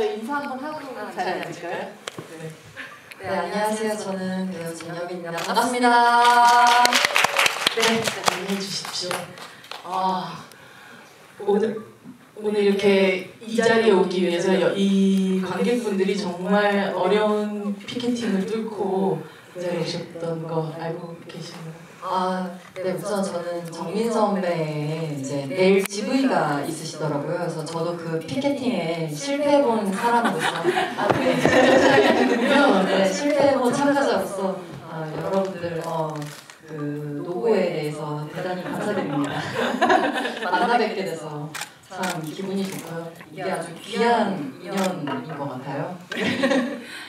저희 인사 한번 하고 자리에 앉을까요? 네, 안녕하세요. 저는 배우 진혁입니다. 반갑습니다. 네, 안녕히 주십시오. 오늘 이렇게 이 자리에 오기 위해서 이 관객분들이 정말 어려운 피켓팅을 뚫고 이 자리에 오셨던 거 알고 계시나요? 네, 우선 저는 정민 선배의 이제 내일 GV가 있으시더라고요. 그래서 저도 그 피켓팅에 실패해본 사람으로서 네, 실패해본 참가자로서 여러분들 그 노고에 대해서 대단히 감사드립니다. 만나 뵙게 돼서 참 기분이 좋고요. 이게 아주 귀한 인연인 것 같아요.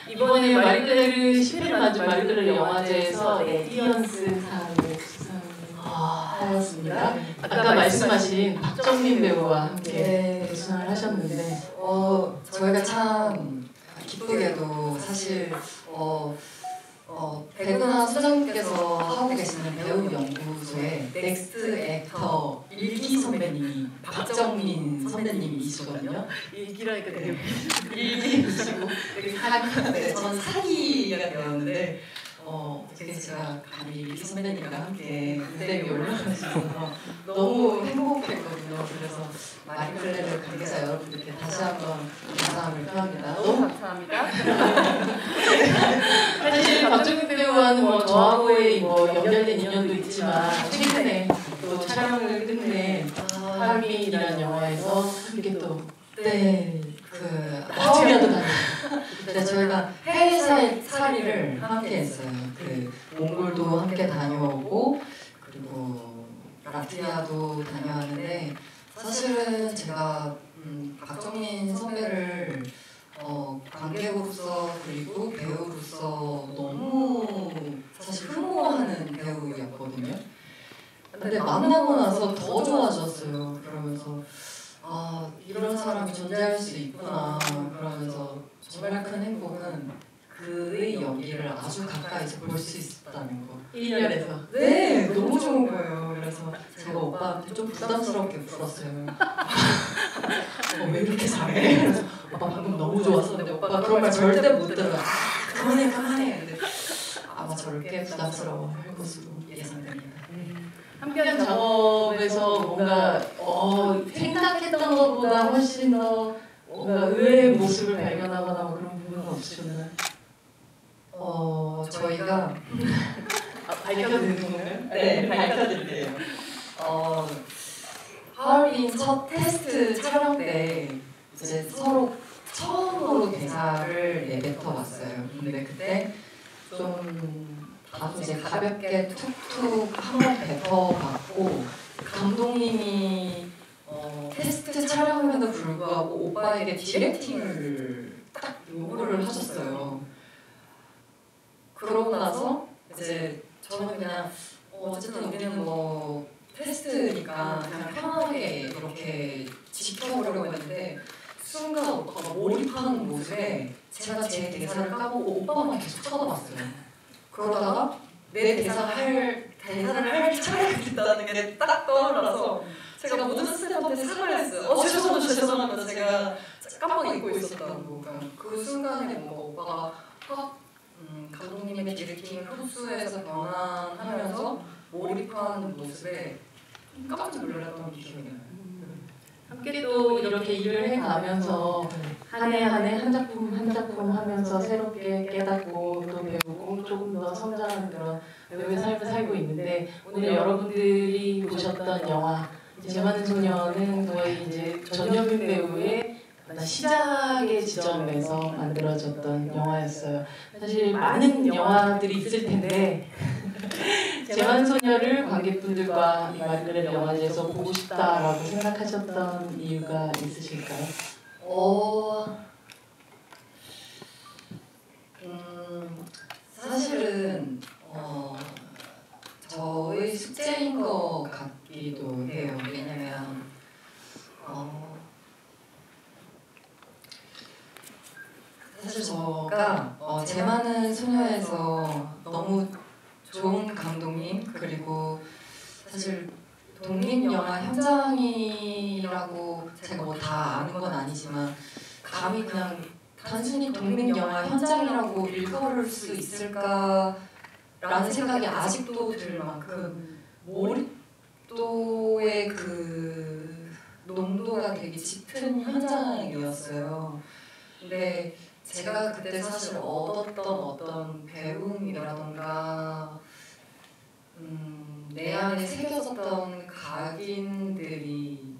이번에 마리끌레르 10회를 맞은 마리끌레르 영화제에서 에디언스 상을 수상하였습니다. 아까 말씀하신 박정민 배우와 함께 수상을 하셨는데 저희가 참 기쁘게도 사실 백은하 소장님께서 하고 계시는 배우 연구소의 넥스트 액터 일기 선배님이 박정민 선배님이시거든요. 일기라니까 되게 일기이시고 저는 사기가 되었는데 어떻게 제가 감히 일기 선배님과 함께 무대 위에 올라가셔서 너무 행복했거든요. 그래서 마리끌레르 관계자 여러분들께 다시 한번 감사함을 표합니다. 너무 감사합니다. 사실 박정민 배우와는 저하고의 연결된 인연도 있지만 최근에 또 촬영을 끝낸 하얼빈이라는 영화에서 함께 또 아침이라도 네, 저희가 해외살이를 함께 했어요. 그 몽골도 함께 다녀오고 그리고 라트비아도 다녀왔는데 사실은 제가 박정민 선배를 관객으로서 그리고 배우로서 너무 사실 흠모하는 배우였거든요. 근데 만나고 나서 더 좋아졌어요. 그러면서 이런 사람이 존재할 수 있구나. 그러면서 정말 큰 행복은 그의 연기를 아주 가까이서 볼 수 있었다는 거. 1년에서 네, 너무 좋은 거예요. 그래서 제가 오빠한테 좀 부담스럽게 물었어요. 왜 이렇게 잘해? 그래서 오빠 방금 너무 좋았었는데 오빠가 그런 말 절대 못 들어요. 그만해. 근데 아마 저렇게 부담스러워할 것으로 예상됩니다. 함께한 작업에서 뭔가 생각했던 것보다 훨씬 더 뭔가 의외의 모습을 발견하거나 그런 부분은 없으셨나요? 저희가 밝혀도 되는 건가요? 네, 밝혀드릴게요. 하얼빈 첫 테스트 촬영 때 이제 서로 처음으로 대사를 내뱉어봤어요. 근데 그때 좀 아주 이제 가볍게 툭툭 한번 뱉어봤고 감독님이 테스트 촬영에도 불구하고 오빠에게 디렉팅을 딱 요구를 하셨어요. 그러고 나서 이제 저는 그냥 어쨌든 우리는 뭐 테스트니까 그냥 편하게 이렇게 지켜보려고 했는데 순간 오빠가 몰입하는 모습에 제가 제 대사를 까보고 오빠만 계속 쳐다봤어요. 그러다가 내 대사를 할 차례가 있다는 게 딱 떠올라서 제가 모든 스태프한테 사과를 했어요. 죄송합니다. 제가 깜빡 잊고 있었다고. 그 순간에 뭔가 오빠가 감독님의 디렉팅을 흡수해서 변환하면서 몰입하는 모습에 깜짝 놀랐던 기억이 나요. 함께 또 이렇게 일을 해가면서 한 해 한 작품 하면서 새롭게 깨닫고 또 배우고 조금 더 성장하는 그런 배우의 삶을 살고 있는데 오늘 여러분들이 보셨던 영화 제 많은 소녀는 거의 이제 전여빈 배우의 시작의 지점에서 만들어졌던 영화였어요. 사실 많은 영화들이 있을 텐데 제 많은 소녀를 관객분들과 이 마리끌레르 영화제에서 보고 싶다라고 생각하셨던 이유가 있으실까요? 사실은 저의 숙제인 것 같기도 해요. 왜냐면 사실 제가 제 많은 소녀에서 너무 좋은 감독님 그리고 사실 독립영화 현장이라고 제가 뭐 다 아는 건 아니지만 감히 그냥 단순히 독립 영화 현장이라고 일컬을 수 있을까라는 생각이 아직도 들 만큼 몰입도의 그 농도가 되게 짙은 현장이었어요. 근데 제가 그때 사실 얻었던 어떤 배움이라던가 내 안에 새겨졌던 각인들이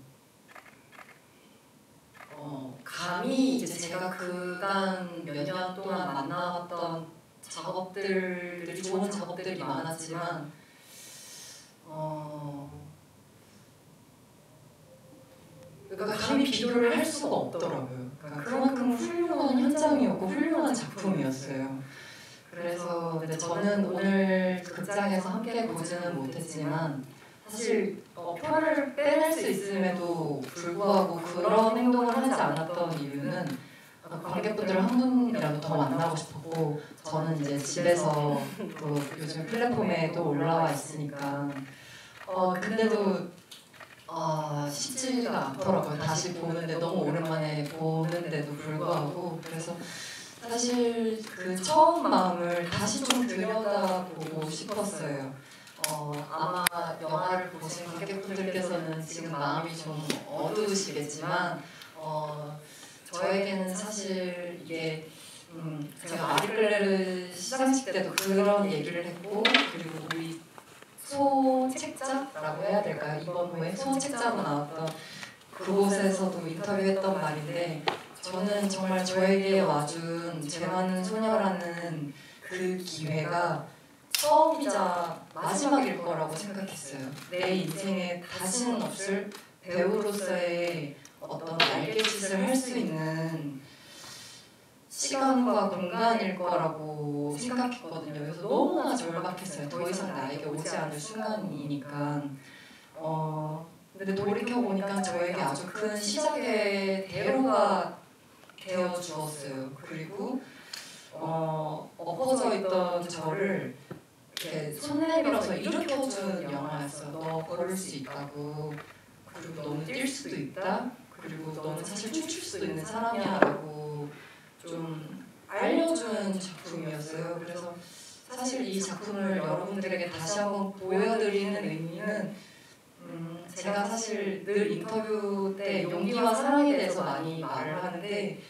감히 이제 제가 그간 몇 년 동안 만나왔던 작업들이 좋은 작업들이 많았지만 그러니까 감히 비교를 할 수가 없더라고요. 그러니까 그만큼 훌륭한 현장이었고 훌륭한 작품이었어요. 그래서 근데 저는 오늘 극장에서 함께 보지는 못했지만 사실 표를 빼낼 수 있음에도 불구하고 그런 행동을 하지 않았던 이유는 관객분들 한 분이라도 더 만나고 싶었고 저는 이제 집에서 또 요즘 플랫폼에도 올라와 있으니까 근데도 쉽지가 않더라고요. 다시 보는데 너무 오랜만에 보는데도 불구하고 그래서 사실 그 처음 마음을 다시 좀 들여다보고 싶었어요. 아마 영화를 보신 관객분들께서는 지금 마음이 좀 어두우시겠지만 저에게는 사실 이게 제가 마리끌레르 시상식 때도 그런 얘기를 했고 그리고 우리 소책자라고 해야 될까요? 이번 후에 소책자로 나왔던 그곳에서도 인터뷰했던 말인데 저는 정말 저에게 와준 죄 많은 소녀라는 그 기회가 처음이자 마지막일 거라고 생각했어요. 내 인생에 다시는 없을 배우로서의 어떤 날갯짓을 할 수 있는 시간과 공간일 거라고 생각했거든요. 그래서 너무나 절박했어요. 더 이상 나에게 오지 않을 순간이니까. 근데 돌이켜보니까 저에게 아주 큰 시작의 대로가 되어 주었어요. 그리고 엎어져 있던 저를 이렇게 손 내밀어서 일으켜준 영화였어요. 너 걸을 수 있다고. 그리고 너는 뛸 수도 있다. 그리고 너는 사실 춤출 수도 있는 사람이야 라고 좀 알려주는 작품이었어요. 그래서 사실 이 작품을 여러분들에게 다시 한번 보여드리는 의미는 제가 사실 늘 인터뷰 때 용기와 사랑에 대해서 많이 말을 하는데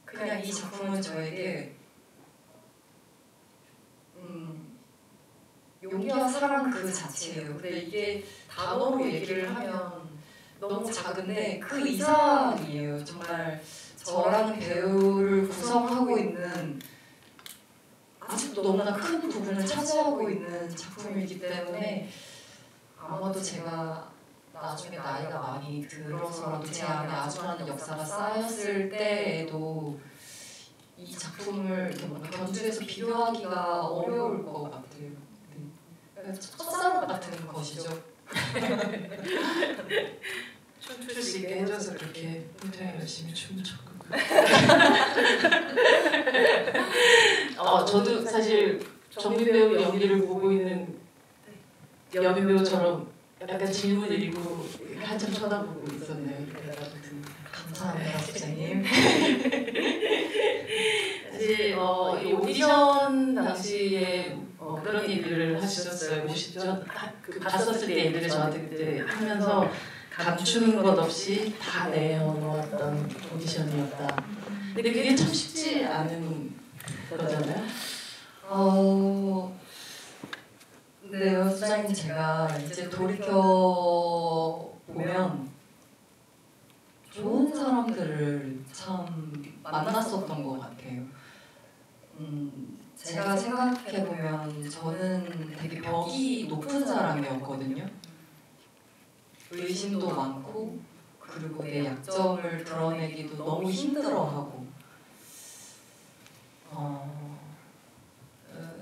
그냥 이 작품은 저에게 용기와 사랑 그 자체예요. 근데 이게 단어로 얘기를 하면 너무 작은데 그 이상이에요. 정말 저라는 배우를 구성하고 있는 아직도 너무나 큰 부분을 차지하고 있는 작품이기 때문에 아마도 제가 나중에 나이가 많이 들어서라도 제 안에 아주 많은 역사가 쌓였을 때에도 이 작품을 이렇게 뭔가 견주해서 비교하기가 어려울 것 같아요. 네. 첫사랑 같은 것이죠. 춤출 수 있게 해줘서 그렇게 굉장히 열심히 춤을 췄고 저도 사실 정민 배우 연기를 보고 있는 여민 배우처럼 약간 질문 읽고 한참 쳐다보고 있었네요. 감사합니다, 부장님. 사실 이 오디션 당시에 그런 얘기를 하셨어요. 오디션 봤었을 때 얘기를 저한테 그때 하면서 감추는 것 없이 다 내어놓았던 오디션이었다. 근데 그게 참 쉽지 않은 거잖아요. 네, 연수장님 제가 이제 돌이켜 보면 좋은 사람들을 참 만났었던 것 같아요. 제가 생각해 보면 저는 되게 벽이 높은 사람이었거든요. 의심도 많고 그리고 내 약점을 드러내기도 너무 힘들어하고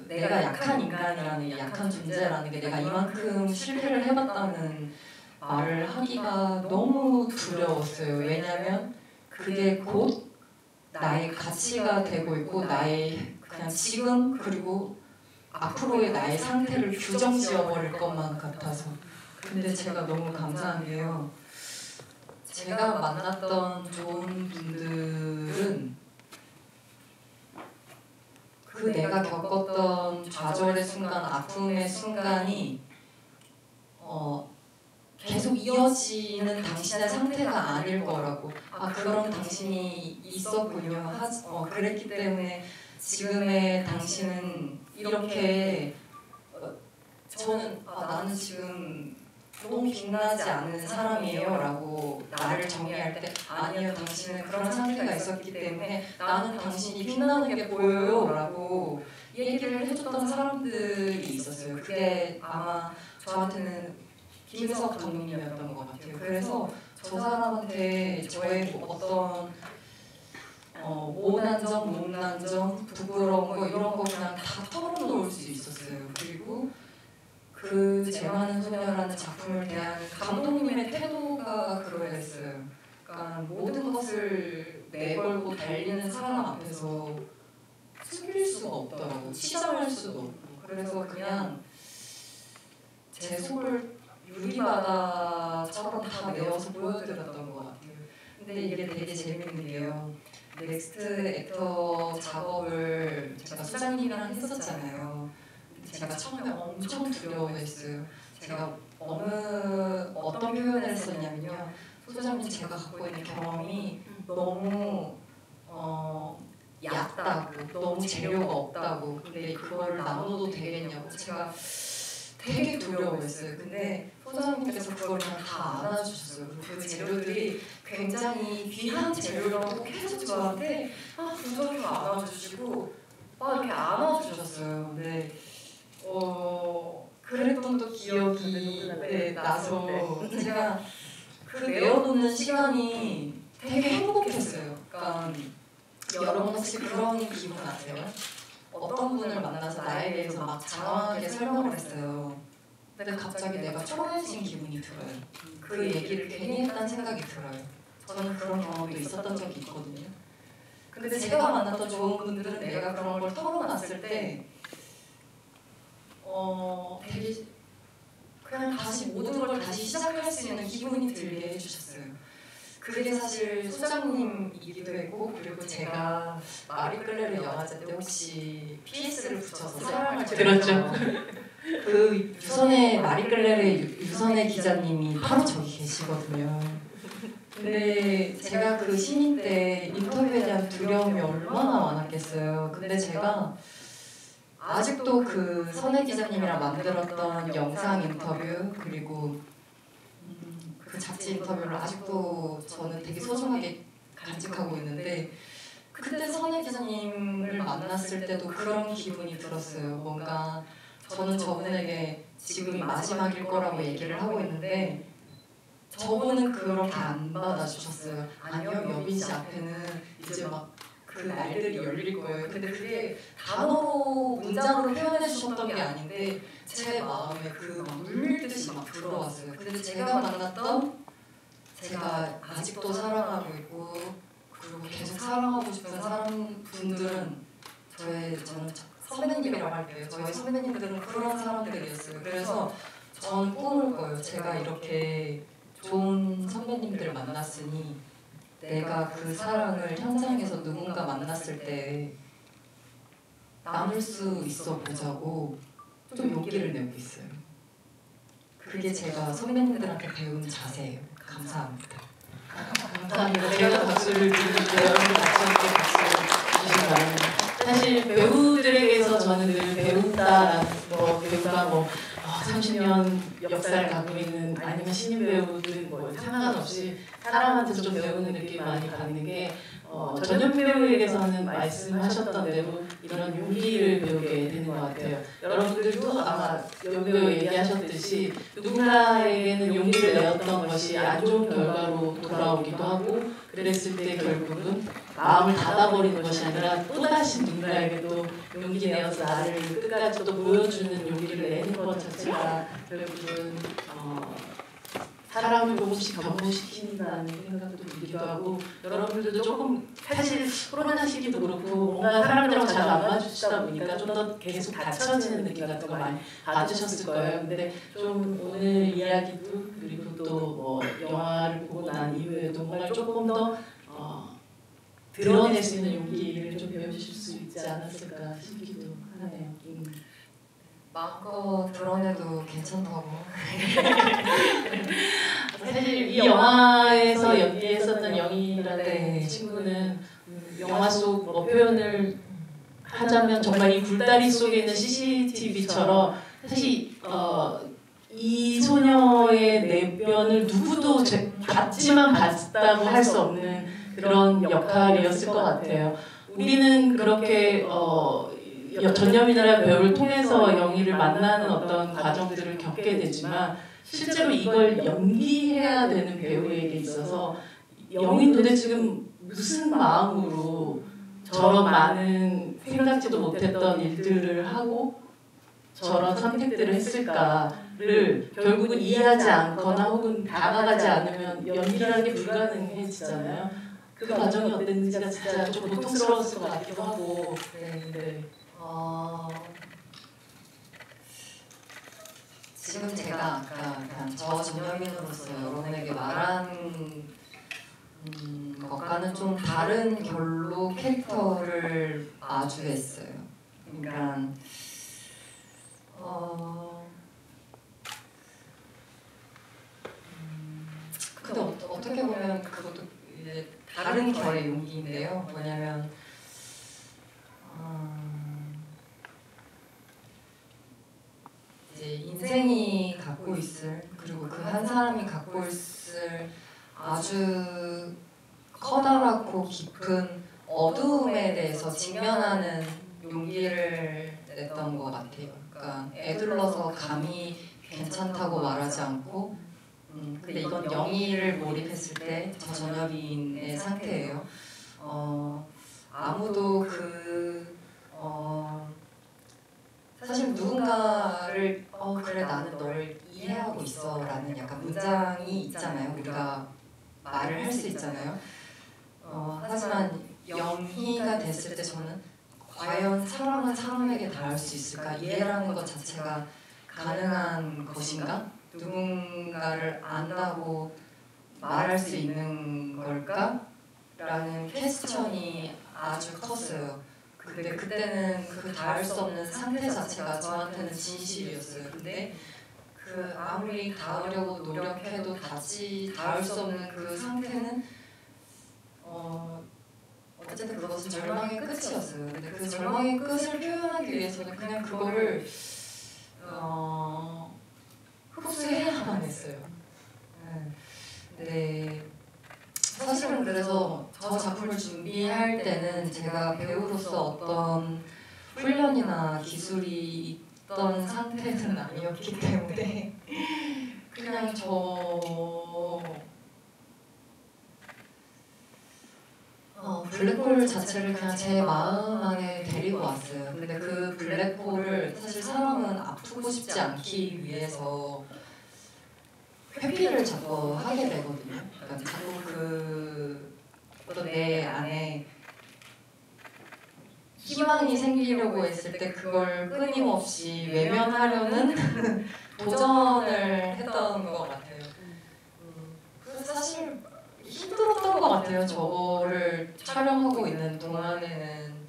내가 약한 인간이라는 약한 존재라는 게 내가 이만큼 실패를 해봤다는 말을 하기가 너무 두려웠어요. 왜냐하면 그게 곧 나의 가치가 되고 있고 나의 그냥 지금 그리고 앞으로의 나의 상태를 규정지어버릴 것만 같아서. 근데 제가 너무 감사한 게요. 제가 만났던 좋은 분들은 작품의 순간이 계속 이어지는 당신의 상태가 아닐 거라고. 그런 당신이 있었군요. 그랬기 때문에 지금의 당신은 이렇게 저는 나는 지금 너무 빛나지 않은 사람이에요 라고 나를 정의할 때 아니요, 당신은 그런 상태가 있었기 때문에 나는 당신이 빛나는 게 보여요 라고 얘기를 해줬던 사람들이 있었어요. 그게 아마 저한테는 김혜석 감독님이었던 것 같아요. 그래서 저 사람한테 저의 어떤 모난 점, 못난 점, 부끄러운 거 이런 거 그냥 다 털어놓을 수 있었어요. 그리고 그 제 많은 소녀라는 작품을 대한 감독님의 태도가 그러했어요. 그러니까 모든 것을 내걸고 달리는 사람 앞에서 숨길 수가 없더라고. 치장할 수도 없고. 그래서 그냥 제 속을 유리바다처럼 다 메워서 보여드렸던 것 같아요. 근데 이게 되게 재밌는 게요. 넥스트 액터 작업을 제가 수장님이랑 했었잖아요. 제가 처음에 엄청 두려워했어요. 제가 어떤 표현을 했었냐면요. 소장님, 제가 갖고 있는 경험이 너무 얕다고, 너무 재료가 없다고. 근데 그걸 나눠도 되겠냐고 제가 되게 두려워했어요. 근데 소장님께서 그걸 그냥 다 안아주셨어요. 그 재료들이 굉장히 귀한 재료라고 계속 저한테 부적으로 안아주시고 막 이렇게 안아주셨어요. 근데 그랬던 또 기억이 나서 제가 그 내어놓는 시간이 되게 행복했어요. 그러니까 여러분 혹시 그런 기분 아세요? 어떤 분을 만나서 나에 대해서 막 장황하게 설명을 했어요. 근데 갑자기 내가 초라해진 기분이 들어요. 그 얘기를 괜히 했다는 생각이 들어요. 저는 그런 경험도 있었던 적이 있거든요. 근데 제가 만났던 좋은 분들은 내가 그런 걸 털어놨을 때 되게 그냥 다시 모든 걸 다시 시작할 수 있는 기분이 들게 해주셨어요. 그게 사실 소장님이기도 했고, 그리고 제가 마리 클레르 영화제 때 혹시 PS를 붙여서 사랑을 들었죠. 그 유선의 마리 클레르 유선의 기자님이 바로 저기 계시거든요. 근데 제가 그 신인 때 인터뷰에 대한 두려움이 얼마나 많았겠어요. 근데 제가 아직도 그 선혜 기자님이랑 만들었던 영상 인터뷰 그리고 그 잡지 인터뷰를 아직도 저는 되게 소중하게 간직하고 있는데 그때 선혜 기자님을 만났을 때도 그런 기분이 들었어요. 뭔가 저는 저분에게 지금이 마지막일 거라고 얘기를 하고 있는데 저분은 그렇게 안 받아주셨어요. 아니요, 여빈 씨 앞에는 이제 막 그 날들이 열릴 거예요. 근데 그게 단어로 문장으로 표현해 주셨던 게 아닌데 제 마음에 그 막 물밀듯이 막 들어왔어요. 근데 제가 만났던 제가 아직도 사랑하고 있고 그리고 계속 사랑하고 싶은 분들은 저는 선배님이라고 할게요. 저희 선배님들은 그런 사람들이었어요. 그래서 저는 꿈을 꿔요. 제가 이렇게 좋은 선배님들을 만났으니 내가 그 사랑을 현장에서 누군가 만났을 때 나눌 수 있어 보자고 좀 용기를 내고 있어요. 그게 제가 선배님들한테 배운 자세예요. 감사합니다. 감사합니다. 제가 박수를 드리고요. 여러분 같이 함께 박수 주시기 바랍니다. 사실 배우들에게서 저는 늘 배운다라는 배우가 30년 역사를 갖고 있는 아니면 신인 배우들 상관없이 사람한테서 좀 배우는 느낌 많이 받는 게 전현 배우에게서는 말씀하셨던 대로 이런 용기를 배우게 되는 것 같아요. 여러분들도 아마 여배우 얘기하셨듯이 누군가에게는 용기를 내었던 것이 안 좋은 결과로 돌아오기도 하고 그랬을 때 결국은 마음을 닫아버리는 것이 아니라 또다시 누군가에게도 용기 내어서 나를 끝까지 또 보여주는 용기를 내는 것 자체가 결국은 사람을 조금씩 변모시킨다는 생각도 들기도 하고 여러분들도 조금 사실 코로나 시기도 그렇고 뭔가 사람들하고 잘 안 마주치다 보니까 좀 더 계속 닫혀지는 느낌 같은 거 많이 받으셨을 거예요. 근데 좀 오늘 이야기도 그리고 또 영화를 보고 난 이후에도 뭔가 조금 더 드러낼 수 있는 용기를 좀 배워주실 수 있지 않았을까 싶기도 하네요. 마음껏 드러내도 괜찮다고. 사실 이 영화에서 연기했었던 영희라는 친구는 영화 속 뭐 표현을 하자면 정말 이 굴다리 속에 있는 CCTV처럼 사실 이 소녀의 내면을 누구도 봤지만 봤다고 할 수 없는 그런 역할이었을 것 같아요. 우리는 그렇게 전여미나라 배우를 통해서 영희를 만나는 어떤 과정들을 겪게 되지만 실제로 이걸 연기해야 되는 배우에게 있어서 영희는 도대체 지금 무슨 마음으로 저런 많은 생각지도 못했던 일들을 하고 저런 선택들을 했을까를 결국은 이해하지 않거나 혹은 다가가지 않으면 연기라는 게 불가능해지잖아요. 그 과정이 어땠는지가 진짜 좀 고통스러웠을 것 같기도 하고. 네. 지금 제가 아까 그냥 저 전여민으로서 여러분에게 말한 것과는 좀 다른 결로 캐릭터를 마주했어요. 그러니까 근데 어떻게 보면 그것도 이제 다른 결의 용기인데요. 뭐냐면 이제 인생이 갖고 있을, 그리고 그 한 사람이 갖고 있을 아주 커다랗고 깊은 어두움에 대해서 직면하는 용기를 냈던 것 같아요. 그러니까 애둘러서 감히 괜찮다고 말하지 않고, 근데 이건 영희를 몰입했을 때 저 전여빈의 상태예요. 아무도 사실 누군가를 그래 나는 널 이해하고 있어 라는 약간 문장이 있잖아요. 우리가 말을 할 수 있잖아요. 하지만 영희가 됐을 때 저는 과연 사람은 사람에게 닿을 수 있을까? 이해라는 것 자체가 가능한 것인가? 누군가를 안다고 말할 수 있는 걸까? 라는 퀘스천이 아주 컸어요. 근데 그때는 그 닿을 수 없는 상태 자체가 저한테는 진실이었어요. 근데 그 아무리 닿으려고 노력해도 닿을 수 없는 그 상태는 어쨌든 그것은 절망의 끝이었어요. 근데 그 절망의 끝을 표현하기 위해서는 그냥 그거를 흡수해야만 했어요. 네. 사실은 그래서 저 작품을 준비할 때는 제가 배우로서 어떤 훈련이나 기술이 있던 상태는 아니었기 때문에 그냥 블랙홀 자체를 그냥 제 마음 안에 데리고 왔어요. 근데 그 블랙홀을 사실 사람은 아프고 싶지 않기 위해서 회피를 자꾸 하게 되거든요. 그러니까 자꾸 어떤 내 안에 희망이 생기려고 했을 때 그걸 끊임없이 외면하려는 도전을 했던 것 같아요. 그래서 사실 힘들었던 것 같아요. 저거를 촬영하고 있는 동안에는.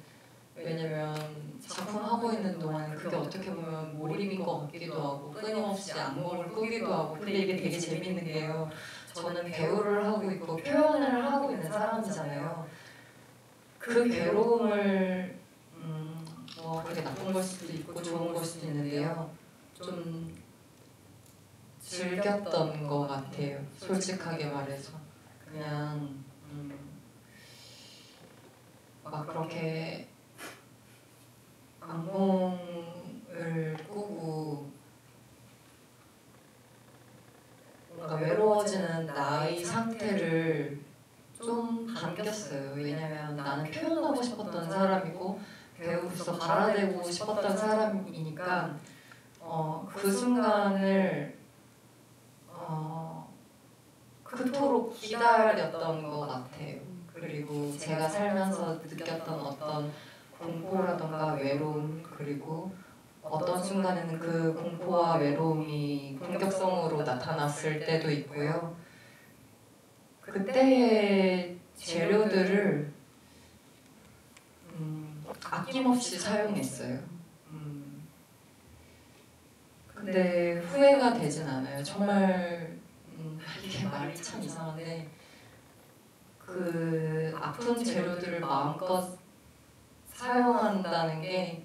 왜냐면 작품하고 있는 동안 그게 어떻게 보면 몰입인 것 같기도 하고 끊임없이 안목을 끄기도 하고. 근데 이게 되게 재밌는 게요. 저는 배우를 하고 있고 표현을 하고 있는 사람이잖아요. 그 괴로움을 그게 나쁜 걸 수도 있고 좋은 걸 수도 있는데요. 좀 즐겼던 것 같아요. 솔직하게 말해서. 그냥 막 그렇게 악몽을 꾸고 뭔가 외로워지는 나의 상태를 좀 반겼어요. 왜냐면 나는 표현하고 싶었던 사람이고 배우로서 발아되고 싶었던 사람이니까 그 순간을 그토록 기다렸던 것 같아요. 그리고 제가 살면서 느꼈던 어떤 공포라던가 외로움, 그리고 어떤 순간에는 그 공포와 외로움이 공격성으로 나타났을 때도 있고요. 그때의 재료들을 아낌없이 사용했어요. 근데 후회가 되진 않아요. 정말 이게 말이 참 이상한데 그 아픈 재료들을 마음껏 사용한다는 게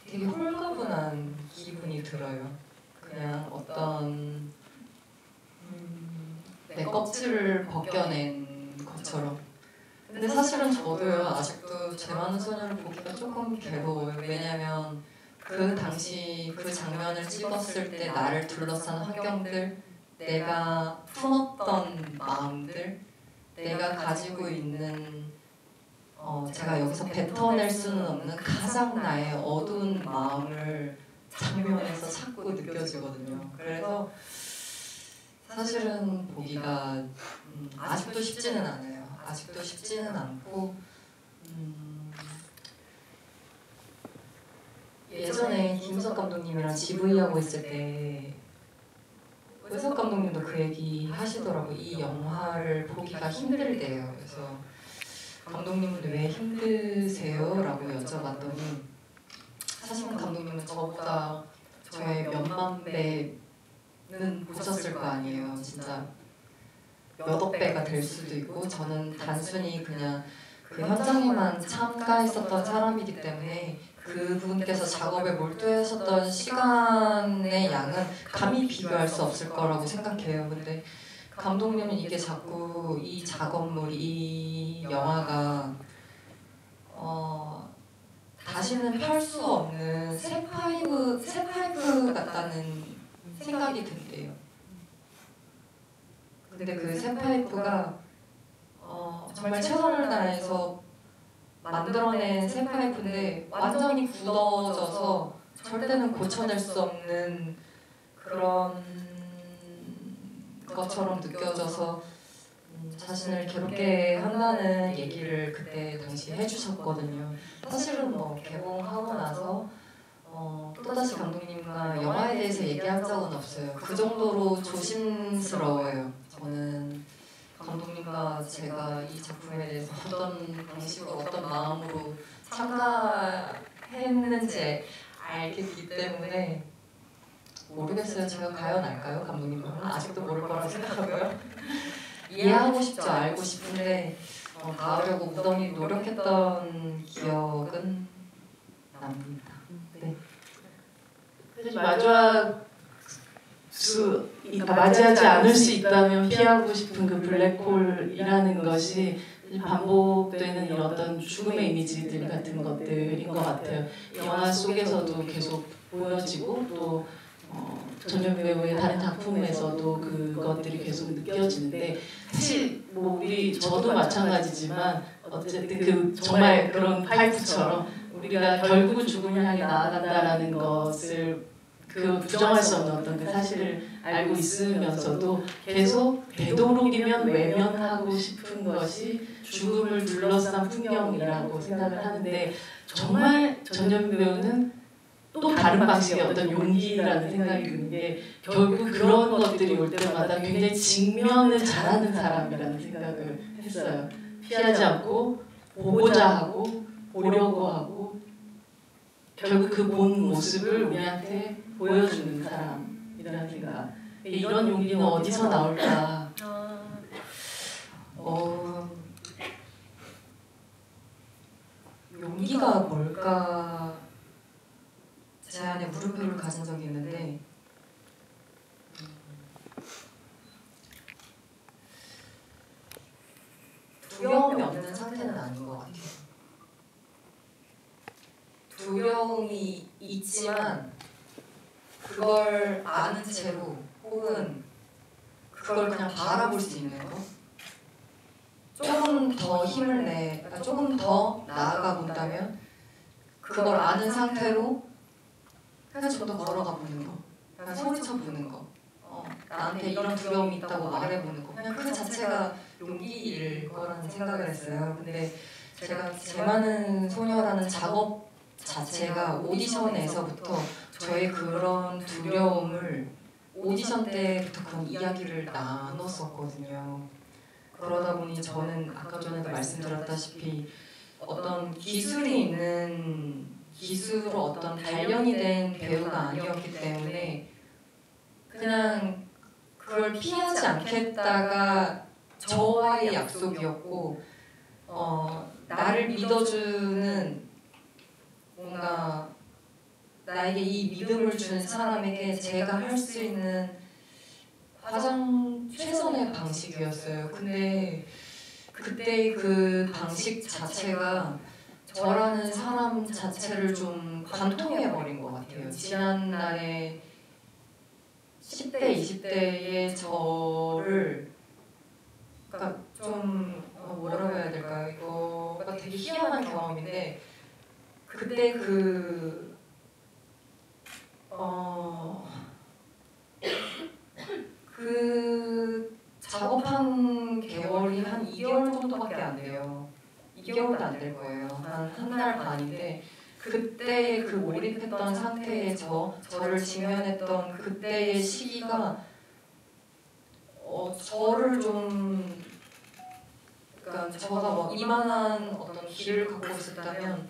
되게 홀가분한 기분이 들어요. 그냥 어떤 내 껍질을 벗겨낸 것처럼. 근데 사실은 저도요, 아직도 제 많은 소녀를 보기가 조금 괴로워요. 왜냐면 그 당시 그 장면을 찍었을 때 나를 둘러싼 환경들, 내가 품었던 마음들, 내가 가지고 있는 제가 여기서 뱉어낼 수는 없는 가장 나의 어두운 마음을 장면에서 자꾸 느껴지거든요. 그래서 사실은 보기가 아직도 쉽지는 않아요. 아직도 쉽지는 않고 예전에 김우석 감독님이랑 GV 하고 있을 때 우석 감독님도 그 얘기 하시더라고요. 이 영화를 보기가 힘들대요. 그래서 감독님은 왜 힘드세요? 라고 여쭤봤더니 사실 감독님은 저보다 저의 몇만 배는 보셨을 거 아니에요. 진짜 몇억 배가 될 수도 있고 저는 단순히 그냥 그 현장에만 참가했었던 사람이기 때문에 그분께서 작업에 몰두하셨던 시간의 양은 감히 비교할 수 없을 거라고 생각해요. 근데 감독님은 이게 자꾸 이 작업물, 이 영화가 다시는 펼 수 없는 새 파이프 같다는 생각이 든대요. 근데 그 새 파이프가 정말 최선을 다해서 만들어낸 새 파이프인데 완전히 굳어져서 절대는 고쳐낼 수 없는 그런 것처럼 느껴져서 자신을 괴롭게 한다는 얘기를 그때 당시 해주셨거든요. 사실은 뭐 개봉하고 나서 또다시 감독님과 영화에 대해서 얘기한 적은 없어요. 그 정도로 조심스러워요. 저는 감독님과 제가 이 작품에 대해서 어떤 방식으로 어떤 마음으로 참가했는지 알기 때문에 모르겠어요. 제가 과연 알까요? 감독님은 아직도 모를 거라고 생각하고요. 이해하고 싶죠. 알고 싶은데 닿으려고 무던히 노력했던 기억은 납니다. 네. 맞이하지 않을 수 있다면 피하고 싶은 그 블랙홀이라는 것이 반복되는 이런 어떤 죽음의 이미지들 같은 것들인 것 같아요. 영화 속에서도 계속 보여지고 또 전현 배우의 다른 작품에서도 그것들이 계속 느껴지는데 사실 뭐 저도 마찬가지지만 어쨌든 그 정말 그런 파이프처럼 우리가 결국은 죽음을 향해 나아간다라는 것을 그 부정할 수 없는 어떤 그 사실을 알고 있으면서도 계속 되도록이면 외면하고 싶은 것이 죽음을 둘러싼 풍경이라고 생각을 하는데 정말 전현 배우는 또 다른 방식의 어떤 용기라는 생각이 드는 게 결국 그런 것들이 올 때마다 굉장히 직면을 잘하는 사람이라는 생각을 했어요. 피하지 않고 보고자 하고 보려고 하고 결국 그 본 모습을 우리한테 보여주는 사람이라는 생각. 이런 용기는 어디서 나올까? 용기가 뭘까? 제 안에 물음표를 가진 적이 있는데 두려움이 없는 상태는 아닌 것 같아요. 두려움이 있지만 그걸 아는 채로 혹은 그걸 그냥 바라볼 수 있는 거, 조금 더 힘을 조금 더 나아가 본다면 그걸 아는 상태로 그냥 좀 더 걸어가 보는 거, 그냥 소리쳐 보는 거, 나한테 이런 두려움이 있다고 말해보는 거, 그냥 그 자체가 용기일 거라는 생각을 했어요. 근데 제가 제 많은 소녀라는 작업 자체가 오디션에서부터 저의 그런 두려움을 오디션 때부터 그런 이야기를 나눴었거든요. 그러다 보니 저는 아까 전에도 말씀드렸다시피 어떤 기술이 있는 기술로 어떤 단련이 된 배우가 아니었기 때문에 그냥 그걸 피하지 않겠다가 저와의 약속이었고 나를 믿어주는 뭔가 나에게 이 믿음을 주는 사람에게 제가 할 수 있는 가장 최선의 방식이었어요. 근데 그때 그 방식 자체가 저라는 사람 자체를 좀 관통해버린 것 같아요. 지난날에 10대, 20대의 저를 그러니까 좀 뭐라고 해야 될까요? 이거가 되게 희한한 경험인데 그때 그 작업한 개월이 한 2개월 정도밖에 안 돼요. 2개월도 안 될 거예요. 한 달 반인데 그때 그 몰입했던 상태의 저를 직면했던 그때의 시기가 저를 좀 그러니까 저가 뭐 이만한 어떤 길을 갖고 있었다면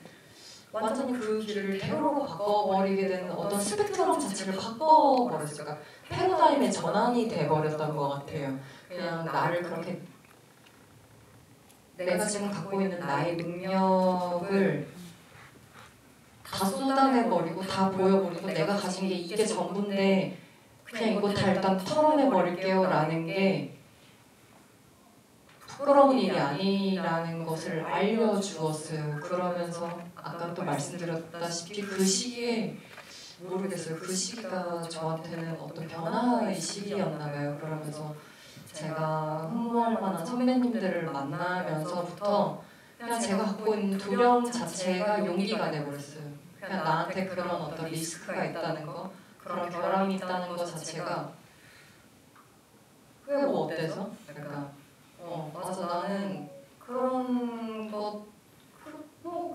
완전히 그 길을 회로로 바꿔버리게 되는 어떤 스펙트럼 자체를 바꿔버렸어요. 그러니까 패러다임의 전환이 돼버렸던 것 같아요. 그냥 나를 그렇게 내가 지금 갖고 있는 나의 능력을 다 쏟아내버리고 다 보여버리고 내가 가진 게 이게 전부인데 그냥 이거 다 일단 털어내버릴게요 라는 게 부끄러운 일이 아니라는 것을 알려주었어요. 그러면서 아까 또 말씀드렸다시피 그 시기에 모르겠어요. 그 시기가 저한테는 어떤 변화의 시기였나 봐요. 그러면서 제가 흥모할 만한 선배님들을 만나면서부터 그냥 제가 갖고 있는 두려움 자체가 용기가 돼버렸어요. 그냥 나한테 그런 어떤 리스크가 있다는 거, 그런 결함이 있다는 것 자체가 그게 뭐 어때서? 약간 맞아 나는 그런 거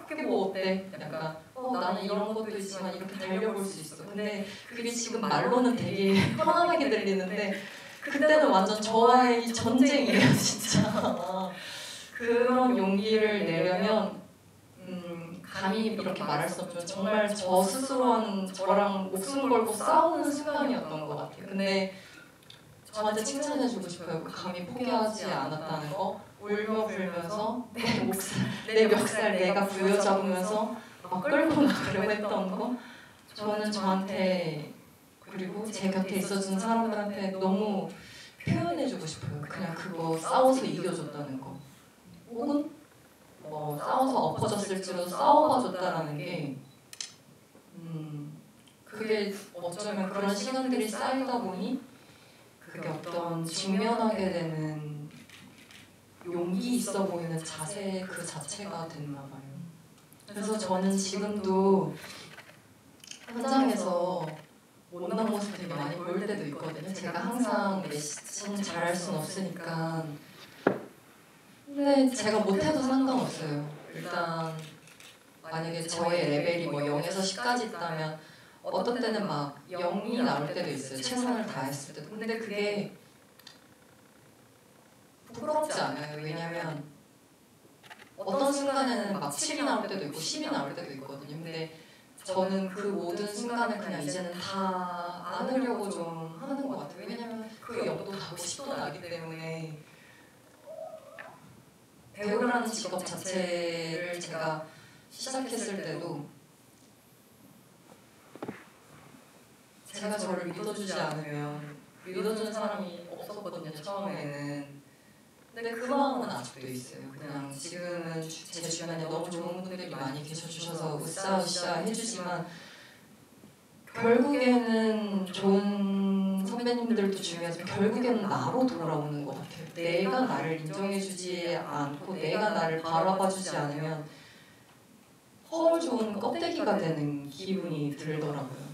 그게 뭐 어때? 약간 나는 이런 것도 있지만 이렇게 달려볼 수 있어. 근데 그게 지금 말로는 되게 편안하게 들리는데 그때는 완전 저와의 전쟁이에요 진짜. 그런 용기를 내려면 감히 이렇게 말할 수 없지만 정말 저 스스로는 저랑 목숨 걸고 싸우는 순간이었던 것 같아요. 근데 저한테 칭찬해주고 싶어요. 감히 포기하지 않았다는 거, 울며 불면서 내 멱살 내가 부여잡으면서 막 끌고 나가려고 했던 거, 저는 저한테 그리고 제 곁에 있어준 사람들한테 너무 표현해주고 싶어요. 그냥 그거 싸워서 이겨줬다는 거, 혹은 싸워서 엎어졌을지라도 싸워봐줬다라는 게 그게 어쩌면 그런 시간들이 쌓이다 보니 그게 어떤 직면하게 되는 용기 있어 보이는 자세 그 자체가 됐나 봐요. 그래서 저는 지금도 현장에서 못난 모습 되게 많이 보일 때도 있거든요. 제가 항상 메시지는 잘할 수는 없으니까. 근데 제가 못해도 상관없어요. 일단 만약에 저의 레벨이 뭐 0에서 10까지 있다면 어떤 때는 막 0이 나올 때도 있어요. 최선을 다했을 때도. 근데 그게 부끄럽지 않아요. 왜냐면 어떤 순간에는 막 7이 나올 때도 있고 10이 나올 때도 있거든요. 근데 저는 그 모든 순간을 그냥 이제는 다 안으려고 좀 하는 것 같아요. 왜냐면 그 0도 다 10도 나기 때문에 배우라는 직업 자체를 제가 시작했을 때도 제가 저를 믿어주지 않으면 믿어주는 사람이 없었거든요, 처음에는. 근데 그 마음은 아직도 있어요. 그냥 지금은 제 주변에 너무 좋은 분들이 많이 계셔주셔서 으쌰으쌰 해주지만 결국에는 좋은 선배님들도 중요하지만 결국에는 나로 돌아오는 것 같아요. 내가 나를 인정해주지 않고 내가 나를 바라봐주지 않으면 허울 좋은 껍데기가 되는 기분이 들더라고요.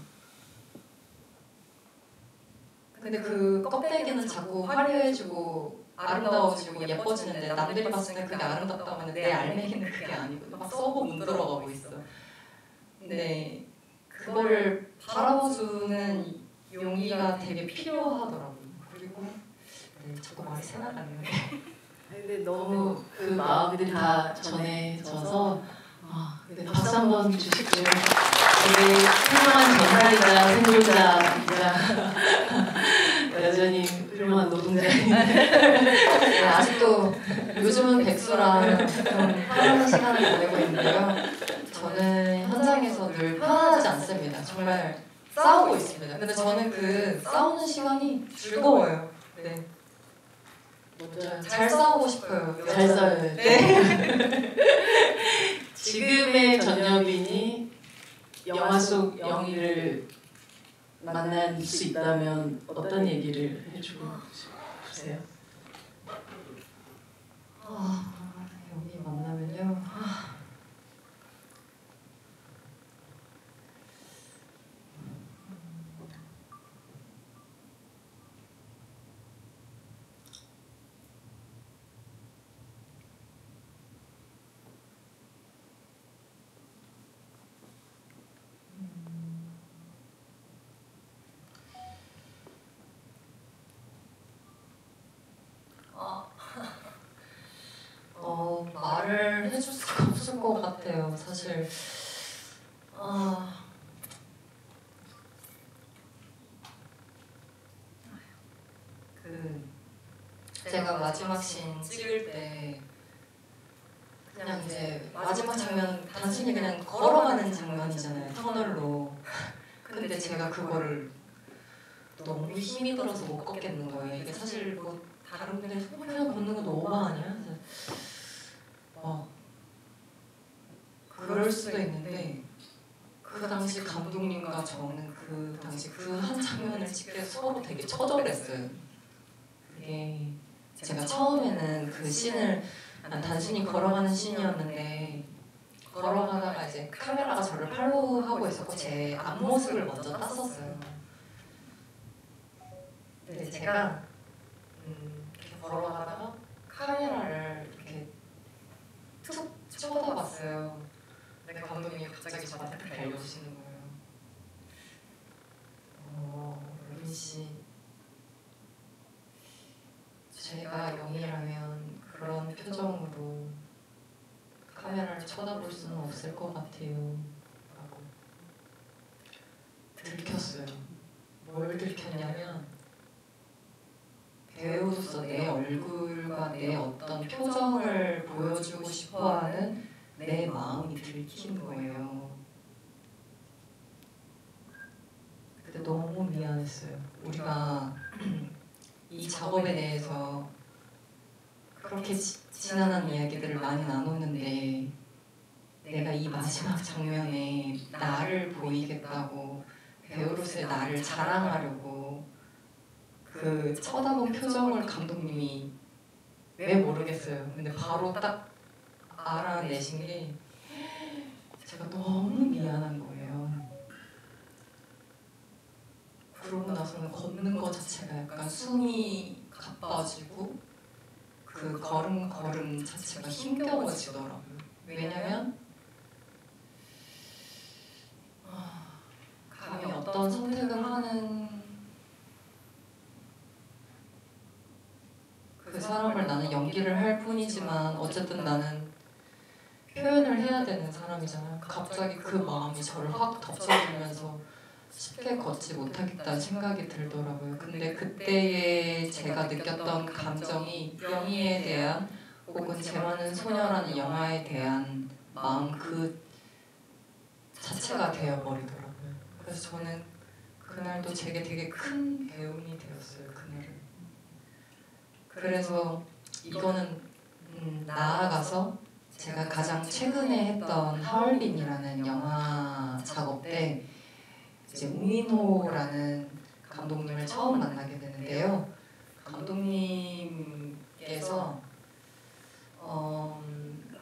근데 그 껍데기는 자꾸 화려해지고 아름다워지고 예뻐지는데 남들이 봤을 때 그게 아름답다고 하면 내 알맹이는 그게 아니고 막 썩어 문드러가고 있어. 근데 그거를 바라봐주는 용기가 되게 필요하더라고요. 그리고 자꾸 말이 새나가는데 근데 너무 그 마음들이 다 전해져서 네, 박수 한번 주시고요. 우리 훌륭한 전사이자 생존자이자 여전히 훌륭한 노동자인 네, 아직도 요즘은 백수랑 좀 편안한 시간을 보내고 있는데요. 저는 현장에서 늘 편안하지 않습니다. 정말 싸우고 있습니다. 근데 저는 그 싸우는 시간이 즐거워요. 네. 잘 싸우고 싶어요. 잘 싸워요. 네. 지금의 전여빈이 영화 속 영희를 만날 수 있다면 어떤 얘기를 해주고 싶으세요? 여기 만나면요. 말을 해줄 수가 없을 것 같아요. 사실 제가 마지막 씬 찍을 때 그냥 이제 마지막 장면 단순히 그냥 걸어가는 장면이잖아요. 터널로. 근데 제가 그거를 너무 힘이 들어서 못 걷겠는 거예요. 이게 사실 뭐 다른 분들이 그냥 걷는 거 오버 아니야? 그럴 수도 있는데 그 당시 감독님과 저는 그 당시 그 한 장면을 찍기 위해서 서로 되게 처절했어요. 그게 제가 처음에는 그 씬을 단순히 걸어가는 씬이었는데 걸어가다가 이제 카메라가 저를 팔로우하고 있었고 제 앞모습을 먼저 땄었어요. 근데 제가 이렇게 걸어가다가 카메라를 이렇게 툭 쳐다봤어요. 근데 감독님이 갑자기 저한테 딱 알려주시는 거예요. 로빈 씨, 제가 영희라면 그런 표정으로 카메라를 쳐다볼 수는 없을 것 같아요. 라고 들켰어요. 뭘 들켰냐면 배우로서 내 얼굴과 내 어떤 표정을 보여주고 싶어하는 내 마음이 들킨 거예요. 그때 너무 미안했어요. 우리가 이 작업에 대해서 그렇게 지난한 이야기들을 많이 나눴는데 내가 이 마지막 장면에 나를 보이겠다고 배우로서의 나를 자랑하려고 그 쳐다본 표정을 감독님이 왜 모르겠어요. 근데 바로 딱 알아내신 게 제가 너무 미안한 거예요. 그러고 나서는 걷는 것 자체가 약간 숨이 가빠지고 그 걸음 자체가 힘겨워지더라고요. 왜냐면 감히 어떤 선택을 하는 그 사람을 나는 연기를 할 뿐이지만 어쨌든 나는 표현을 해야 되는 사람이잖아요. 갑자기 그 마음이 저를 확 덮쳐주면서 쉽게 걷지 못하겠다는 생각이 들더라고요. 근데 그때에 제가 느꼈던 감정이 영희에 대한 혹은 제 많은 소녀라는 영화에 대한 마음 그 자체가 되어버리더라고요. 그래서 저는 그날도 제게 되게 큰 배움이 되었어요. 그날은. 그래서 이거는 나아가서 제가 가장 최근에 했던 하얼빈이라는 영화 작업 때 이제 우민호라는 감독님을 처음 만나게 되는데요. 감독님께서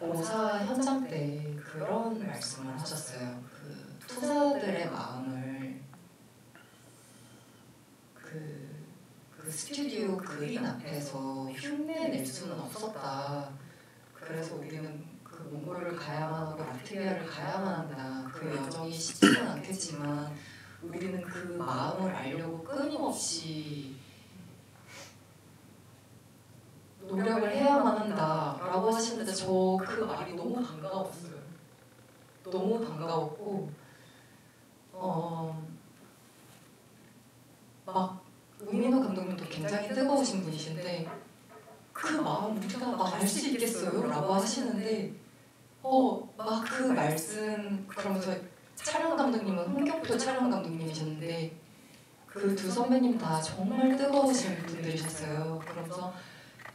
오사 현장 때 그런 말씀을 하셨어요. 그 투자들의 마음을 그 스튜디오 그린 앞에서 흉내낼 수는 없었다. 그래서 우리는 그 몽골을 가야만 하고 라트비아를 가야만 한다. 그 여정이 쉽지는 않겠지만 우리는 그 마음을 알려고 끊임없이 노력을 해야만 한다라고 하시는데 저 그 말이 너무 반가웠어요. 너무 반가웠고 막 우민호 감독님도 굉장히 뜨거우신 분이신데 그 마음 우리가 막 알 수 있겠어요? 라고 하시는데 막 그 말씀 그러면서 촬영 감독님은 홍경표 촬영 감독님이셨는데 그 두 선배님 다 정말 뜨거우신 분들이셨어요. 그러면서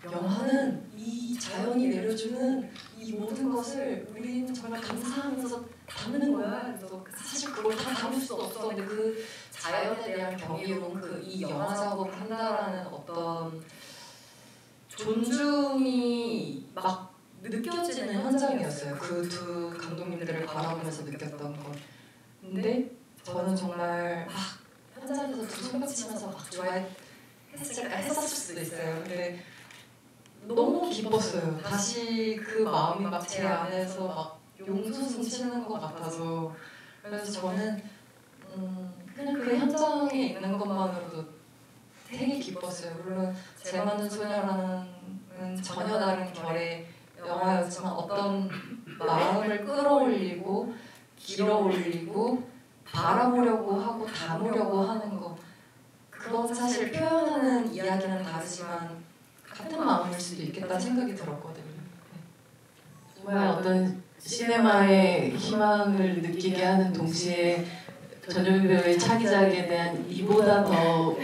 영화는 이 자연이 내려주는 이 모든 것을 우리는 정말 감사하면서 담는 거야. 그래서 사실 그걸 다 담을 수 없어. 근데 그 자연에 대한 경이로움, 이 영화 작업을 한다라는 어떤 존중이 막 느껴지는 현장이었어요. 그 두 감독님들을 바라보면서 느꼈던 것. 근데 저는 정말 막 현장에서 두 손뼉 치면서 막 했었을 수도 있어요. 근데 너무 기뻤어요. 다시 그 마음이 막 제 안에서 막 용솟음 치는 것 같아서. 그래서 저는 그냥 그 현장에 있는 것만으로도 되게 기뻤어요. 물론 제 만든 소녀라는 전혀 다른 결의 영화였지만 어떤 마음을 끌어올리고 길어올리고 바라보려고 하고 담으려고 하는 거, 그건 사실 표현하는 이야기는 다르지만 같은 마음일 수도 있겠다는 생각이 들었거든요. 정말 어떤 시네마의 희망을 느끼게 하는 동시에 전효미 배우의 차기작에 대한 이보다 더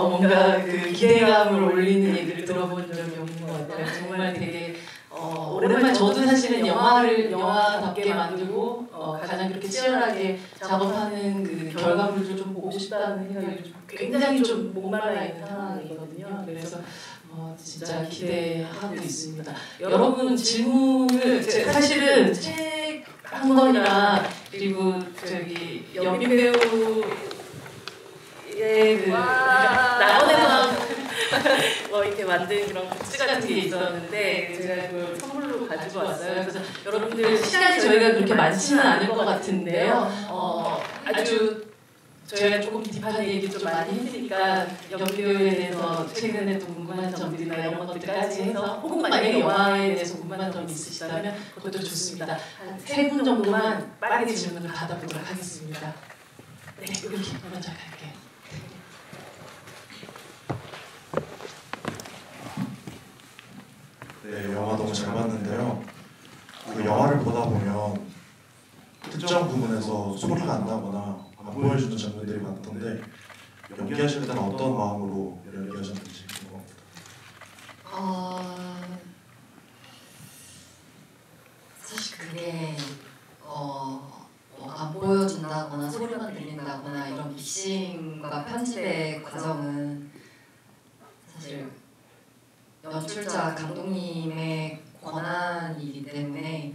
뭔가 그 기대감을 올리는 얘기를 들어본 적이 없는 것 같아요. 정말 되게 오랜만에 저도 사실은 영화답게 만들고 가장 그렇게 치열하게 작업하는 그 결과물을 좀 보고 싶다는 생각이 굉장히 좀 목말라 있는 상황이거든요. 그래서 진짜 기대하고 있습니다. 여러분 질문을 사실은 책 한 권이랑 그리고 저기 연미 배우의 그 낙원에서 이렇게 만든 그런 굿즈 같은 게 있었는데 제가 그걸 선물로 가지고 왔어요. 그래서 여러분들 시간이 저희가 그렇게 많지는 않을 것 같은데요. 아주 저희가 조금 딥한 얘기 좀 많이 했으니까 연기에 대해서 최근에 또 궁금한 점들이나 이런 것들까지 해서 혹은 만약에 영화에 대해서 궁금한 점이 있으시다면 그것도 좋습니다. 한 3분 정도만 빠르게 질문을 받아보도록 하겠습니다. 네, 여기 먼저 갈게요. 네, 영화 너무 잘 봤는데요. 그 영화를 보다 보면 특정 부분에서 소리가 안 나거나 안 보여주는 장면들이 많던데 연기하실 때는 어떤 마음으로 연기하셨는지 궁금합니다. 사실 그게 안 보여준다거나 소리만 들린다거나 이런 믹싱과 편집의 과정은 사실 연출자 감독님의 권한이기 때문에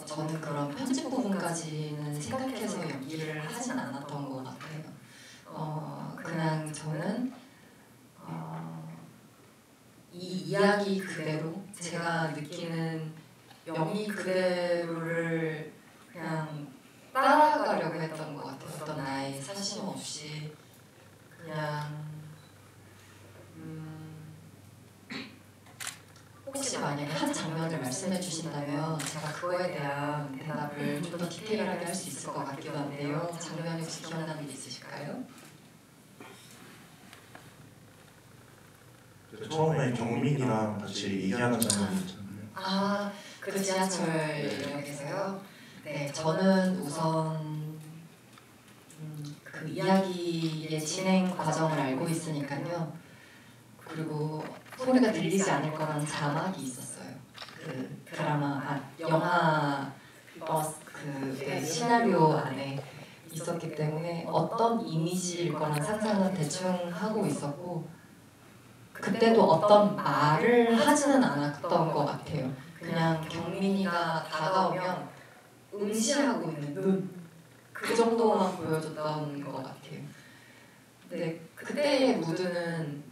저는 그런 편집 부분까지는 생각해서 연기를 하진 않았던 것 같아요. 그냥 저는 이 이야기 그대로 제가 느끼는 영희 그대로를 그냥 따라가려고 했던 것 같아요. 어떤 나의 사심 없이 그냥 혹시 만약에 한 장면을 말씀해 주신다면 제가 그거에 대한 대답을 좀 더 디테일하게 할 수 있을 것 같기도 한데요. 장면이 혹시 기억나는 게 있으실까요? 처음에 경민이랑 같이 얘기하는 장면이 있잖아요. 그 지하철역에서요? 네, 저는 우선 그 이야기의 진행 과정을 알고 있으니까요. 그리고 소리가 들리지 않을 거라는 자막이 있었어요. 그 드라마, 영화 그 시나리오 안에 있었기 때문에 어떤 이미지일 거란 상상은 대충 하고 있었고 그때도 어떤 말을 하지는 않았던 것 같아요. 그냥 경민이가 다가오면 응시하고 있는 눈 그 정도만 보여줬던 것 같아요. 근데 그때의 무드는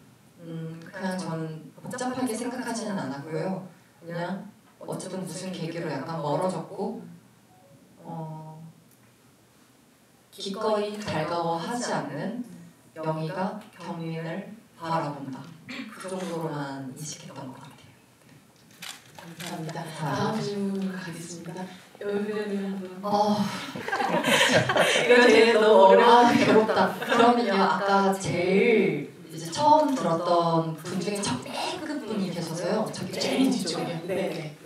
그냥 저는 복잡하게 생각하지는 않았고요. 그냥 어쨌든 무슨 계기로 약간 멀어졌고 기꺼이 달가워하지 않는 영희가 경민을 바라본다. 그 정도로만 인식했던 것 같아요. 감사합니다. 다음 질문 가겠습니다. 여기는 이거 제일 너무 괴롭다. 그러면요, 아까 제일 이제 처음 들었던 분 중에 맨 끝분이 계셔서요. 저기 제일 뒤쪽이요. 네.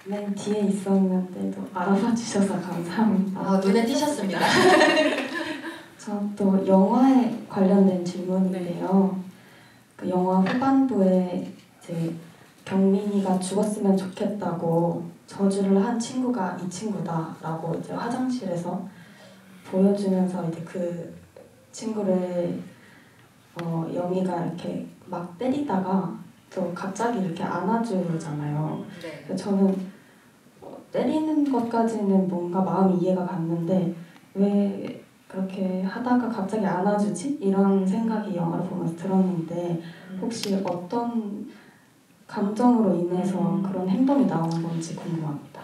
맨 뒤에 있었는데도 알아봐 주셔서 감사합니다. 눈에 띄셨습니다. 저 또 영화에 관련된 질문인데요. 그 영화 후반부에 이제 경민이가 죽었으면 좋겠다고 저주를 한 친구가 이 친구다라고 이제 화장실에서 보여주면서 이제 그 친구를 영희가 이렇게 막 때리다가 또 갑자기 이렇게 안아주잖아요. 네. 그래서 저는 때리는 것까지는 뭔가 마음이 이해가 갔는데 왜 그렇게 하다가 갑자기 안아주지? 이런 생각이 영화를 보면서 들었는데 혹시 어떤 감정으로 인해서 그런 행동이 나온 건지 궁금합니다.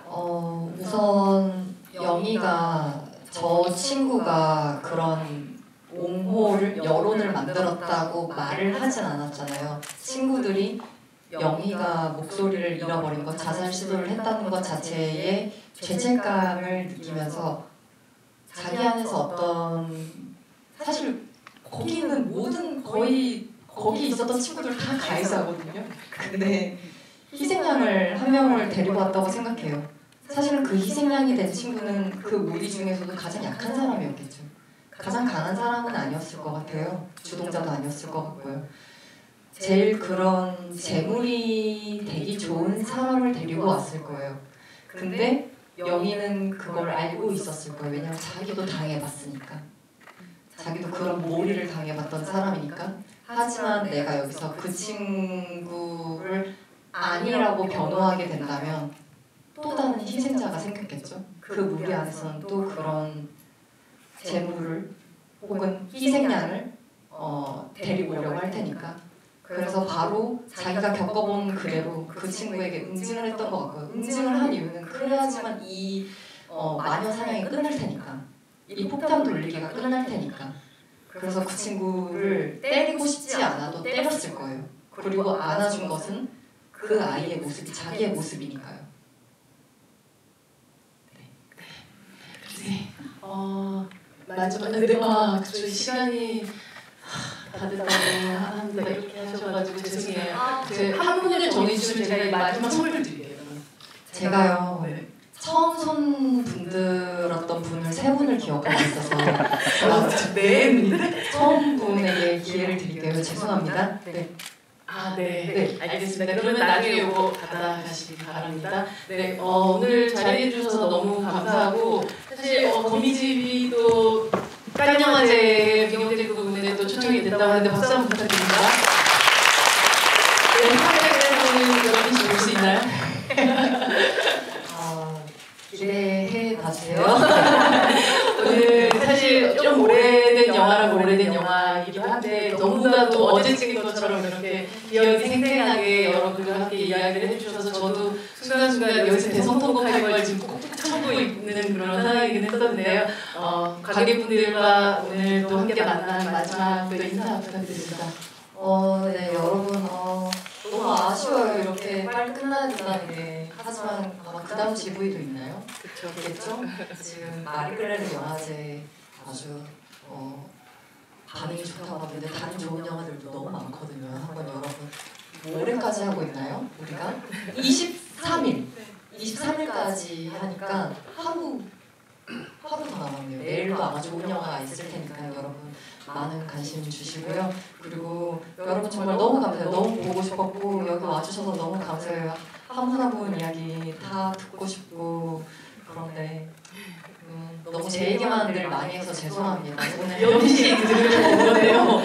우선 영희가 저 친구가 그런 옹호를 여론을 만들었다고 말을 하진 않았잖아요. 친구들이 영희가 목소리를 잃어버린 것, 자살 시도를 했다는 것 자체에 죄책감을 느끼면서 자기 안에서 어떤 사실 거기는 모든 거의 거기 있었던 친구들 다 가해자거든요. 근데 희생양을 한 명을 데리고 왔다고 생각해요. 사실은 그 희생양이 된 친구는 그 무리 중에서도 가장 약한 사람이었겠죠. 가장 강한 사람은 아니었을 것 같아요. 주동자도 아니었을 것 같고요. 제일 그런 재물이 되기 좋은 사람을 데리고 왔을 거예요. 근데 영희는 그걸 알고 있었을 거예요. 왜냐면 자기도 당해봤으니까. 자기도 그런 몰이를 당해봤던 사람이니까. 하지만 내가 여기서 그 친구를 아니라고 변호하게 된다면 또 다른 희생자가 생겼겠죠. 그 무리 안에서는 또 그런 재물을 혹은 희생양을 데리고 오려고 할 테니까. 그래서 바로 자기가 겪어본 그대로 그 친구에게 응징을 했던 것 같고요. 응징을 한 이유는 그래야지만 이 마녀 사냥이 끝날 테니까. 이 폭탄 돌리기가 끝날 테니까. 그래서 그 친구를 때리고 싶지 않아도 때렸을 거예요. 그리고 안아준 것은 그 아이의 모습이 자기의 모습이니까요. 마지막 저희 시간이 다 됐다고 합니다. 이렇게 하셔가지고 죄송해요. 한 분을 정해주시면 제가 마지막 선물 드릴게요. 제가요. 네. 처음 손 분들었던 분을 세 분을 기억하고 있어서 처음 분에게 기회를 드릴게요. 죄송합니다. 네. 네. 알겠습니다. 그러면 나중에 이거 받아가시기 바랍니다. 네, 오늘 자리해주셔서 너무 감사하고 사실 거미집이 또 깐영화제 비경제 부분에 또 초청이 됐다고 하는데 박수 한번 부탁드립니다. 네, 화제에서는 여러분이 볼 수 있나요? 기대해 봐주세요. 오늘 사실 좀 오래된 영화라고 오래된 영화이기도 한데 너무나도 어제 찍은 것처럼 이렇게 기억이 생생하게 여러분들과 함께 이야기를 해주셔서 저도 순간순간 여기서 대성통곡할 걸 지금 꼭 참고 있는 그런 상황이긴 했었는데요. 관객분들과 오늘 또 함께 만난 마지막 또 인사 부탁드립니다. 네, 여러분 너무 아쉬워요. 이렇게 빨리 끝나야 된다는 게. 하지만 그 다음 GV도 있나요? 그렇겠죠? 지금 마리글레르 영화제 아주 반응이 좋다고 하는데 다른 좋은 영화들도 너무 많거든요. 한번 여러분 올해까지 하고 있나요? 우리가 23일까지 하니까 하루 더 남았네요. 내일도 아마 좋은 영화가 있을 테니까요. 여러분 많은 관심 주시고요. 그리고 여러분 정말 너무 감사해요. 너무 보고 싶었고 여기 와주셔서 너무 감사해요. 한 분 한 분 이야기 다 듣고 싶고 그런데 너무 제 얘기만 늘 많이 해서 죄송합니다. 오늘 역시 들으려고 그러네요.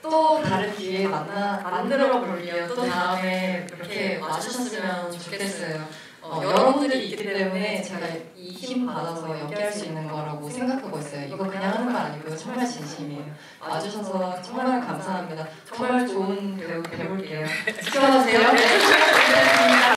또 다른 기회에 만들어 볼게요. 또 다음에 이렇게 와주셨으면 좋겠어요. 여러분들이 있기 때문에 제가 이 힘 받아서 연기할 수 있는 거라고 생각하고 있어요. 이거 그냥 하는 거 아니고요. 정말 진심이에요. 와주셔서 정말 감사합니다. 정말 좋은 배우 뵈볼게요. 지켜봐주세요.